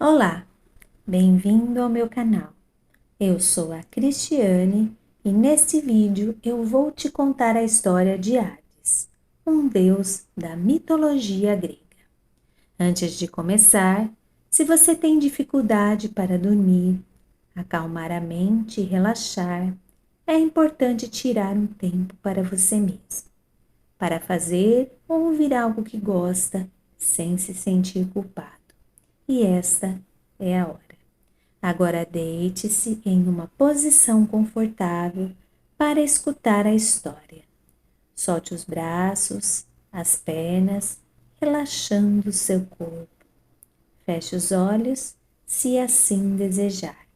Olá, bem-vindo ao meu canal. Eu sou a Cristiane e neste vídeo eu vou te contar a história de Hades, um deus da mitologia grega. Antes de começar, se você tem dificuldade para dormir, acalmar a mente e relaxar, é importante tirar um tempo para você mesmo, para fazer ou ouvir algo que gosta sem se sentir culpado. E esta é a hora. Agora deite-se em uma posição confortável para escutar a história. Solte os braços, as pernas, relaxando o seu corpo. Feche os olhos, se assim desejar.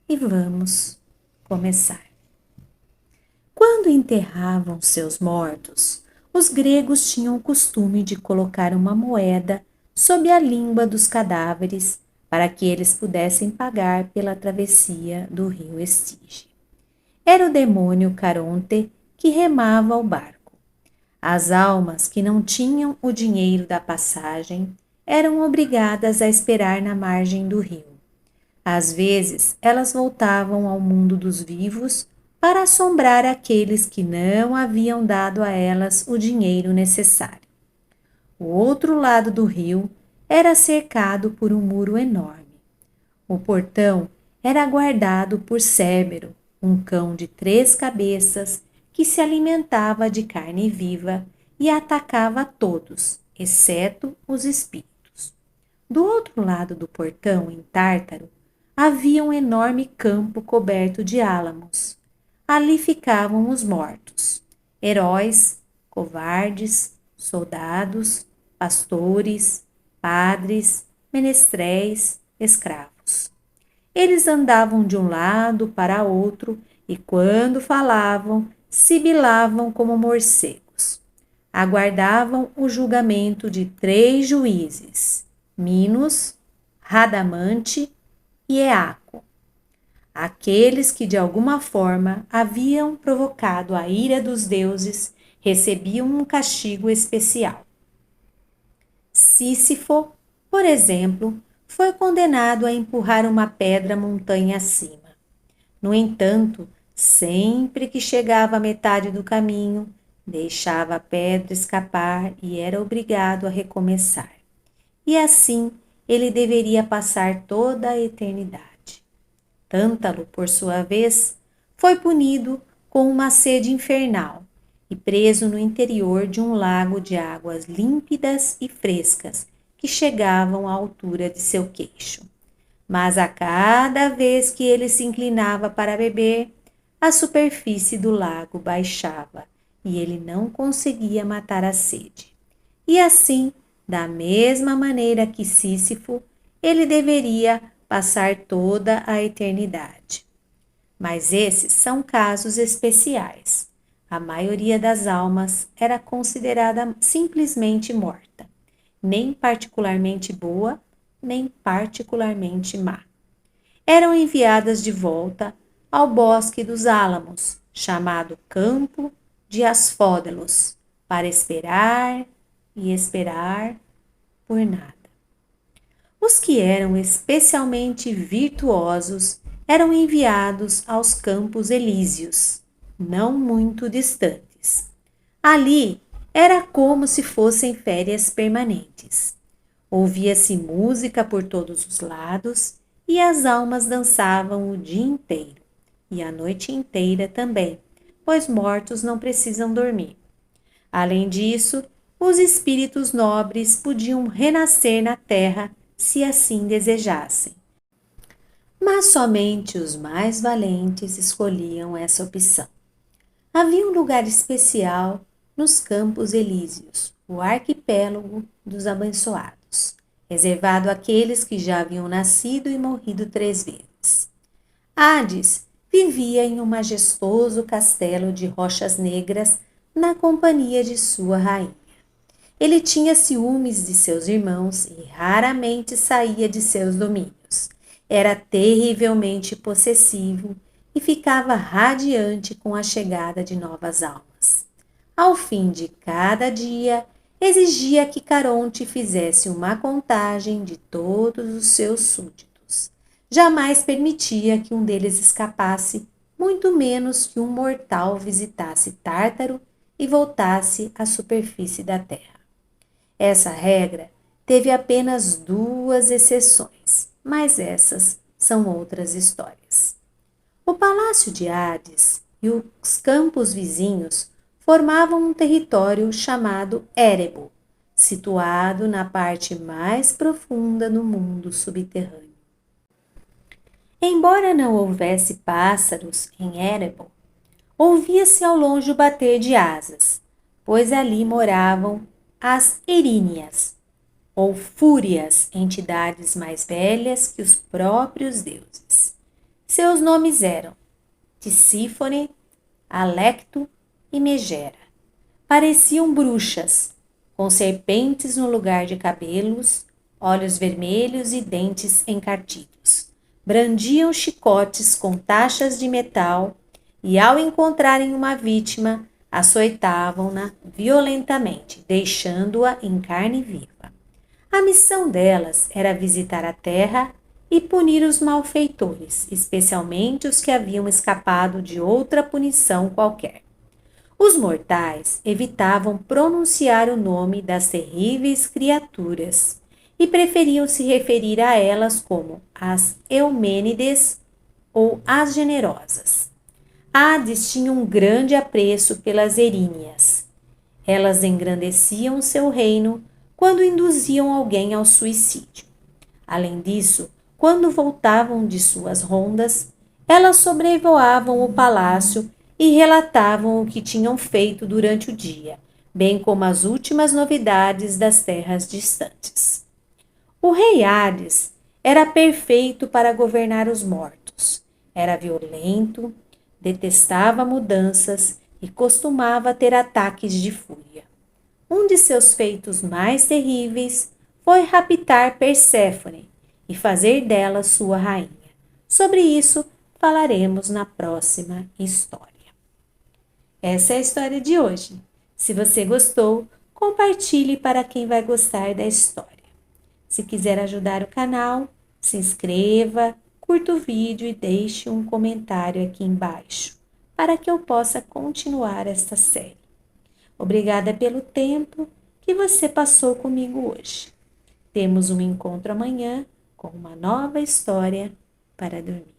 E vamos começar. Quando enterravam seus mortos, os gregos tinham o costume de colocar uma moeda sob a língua dos cadáveres para que eles pudessem pagar pela travessia do rio Estige. Era o demônio Caronte que remava o barco. As almas que não tinham o dinheiro da passagem eram obrigadas a esperar na margem do rio. Às vezes, elas voltavam ao mundo dos vivos para assombrar aqueles que não haviam dado a elas o dinheiro necessário. O outro lado do rio era cercado por um muro enorme. O portão era guardado por Cérbero, um cão de 3 cabeças que se alimentava de carne viva e atacava todos, exceto os espíritos. Do outro lado do portão, em Tártaro, havia um enorme campo coberto de álamos. Ali ficavam os mortos, heróis, covardes, soldados, pastores, padres, menestréis, escravos. Eles andavam de um lado para outro e, quando falavam, sibilavam como morcegos. Aguardavam o julgamento de 3 juízes, Minos, Radamante e Eaco, aqueles que de alguma forma haviam provocado a ira dos deuses recebiam um castigo especial. Sísifo, por exemplo, foi condenado a empurrar uma pedra montanha acima. No entanto, sempre que chegava à metade do caminho, deixava a pedra escapar e era obrigado a recomeçar. E assim ele deveria passar toda a eternidade. Tântalo, por sua vez, foi punido com uma sede infernal e preso no interior de um lago de águas límpidas e frescas que chegavam à altura de seu queixo. Mas a cada vez que ele se inclinava para beber, a superfície do lago baixava e ele não conseguia matar a sede. E assim, da mesma maneira que Sísifo, ele deveria passar toda a eternidade. Mas esses são casos especiais. A maioria das almas era considerada simplesmente morta, nem particularmente boa, nem particularmente má. Eram enviadas de volta ao bosque dos álamos, chamado Campo de Asfódelos, para esperar e esperar por nada. Os que eram especialmente virtuosos eram enviados aos campos elíseos, não muito distantes. Ali era como se fossem férias permanentes. Ouvia-se música por todos os lados e as almas dançavam o dia inteiro e a noite inteira também, pois mortos não precisam dormir. Além disso, os espíritos nobres podiam renascer na terra se assim desejassem. Mas somente os mais valentes escolhiam essa opção. Havia um lugar especial nos Campos Elíseos, o arquipélago dos abençoados, reservado àqueles que já haviam nascido e morrido 3 vezes. Hades vivia em um majestoso castelo de rochas negras na companhia de sua rainha. Ele tinha ciúmes de seus irmãos e raramente saía de seus domínios. Era terrivelmente possessivo e ficava radiante com a chegada de novas almas. Ao fim de cada dia, exigia que Caronte fizesse uma contagem de todos os seus súditos. Jamais permitia que um deles escapasse, muito menos que um mortal visitasse Tártaro e voltasse à superfície da terra. Essa regra teve apenas 2 exceções, mas essas são outras histórias. O Palácio de Hades e os campos vizinhos formavam um território chamado Érebo, situado na parte mais profunda do mundo subterrâneo. Embora não houvesse pássaros em Érebo, ouvia-se ao longe o bater de asas, pois ali moravam as Eríneas, ou Fúrias, entidades mais velhas que os próprios deuses. Seus nomes eram Tisífone, Alecto e Megera. Pareciam bruxas, com serpentes no lugar de cabelos, olhos vermelhos e dentes encardidos. Brandiam chicotes com taxas de metal e, ao encontrarem uma vítima, açoitavam-na violentamente, deixando-a em carne viva. A missão delas era visitar a terra e punir os malfeitores, especialmente os que haviam escapado de outra punição qualquer. Os mortais evitavam pronunciar o nome das terríveis criaturas e preferiam se referir a elas como as Eumênides ou as Generosas. Hades tinha um grande apreço pelas Eríneas. Elas engrandeciam seu reino quando induziam alguém ao suicídio. Além disso, quando voltavam de suas rondas, elas sobrevoavam o palácio e relatavam o que tinham feito durante o dia, bem como as últimas novidades das terras distantes. O rei Hades era perfeito para governar os mortos. Era violento, detestava mudanças e costumava ter ataques de fúria. Um de seus feitos mais terríveis foi raptar Perséfone e fazer dela sua rainha. Sobre isso falaremos na próxima história. Essa é a história de hoje. Se você gostou, compartilhe para quem vai gostar da história. Se quiser ajudar o canal, se inscreva, curta o vídeo e deixe um comentário aqui embaixo, para que eu possa continuar esta série. Obrigada pelo tempo que você passou comigo hoje. Temos um encontro amanhã com uma nova história para dormir.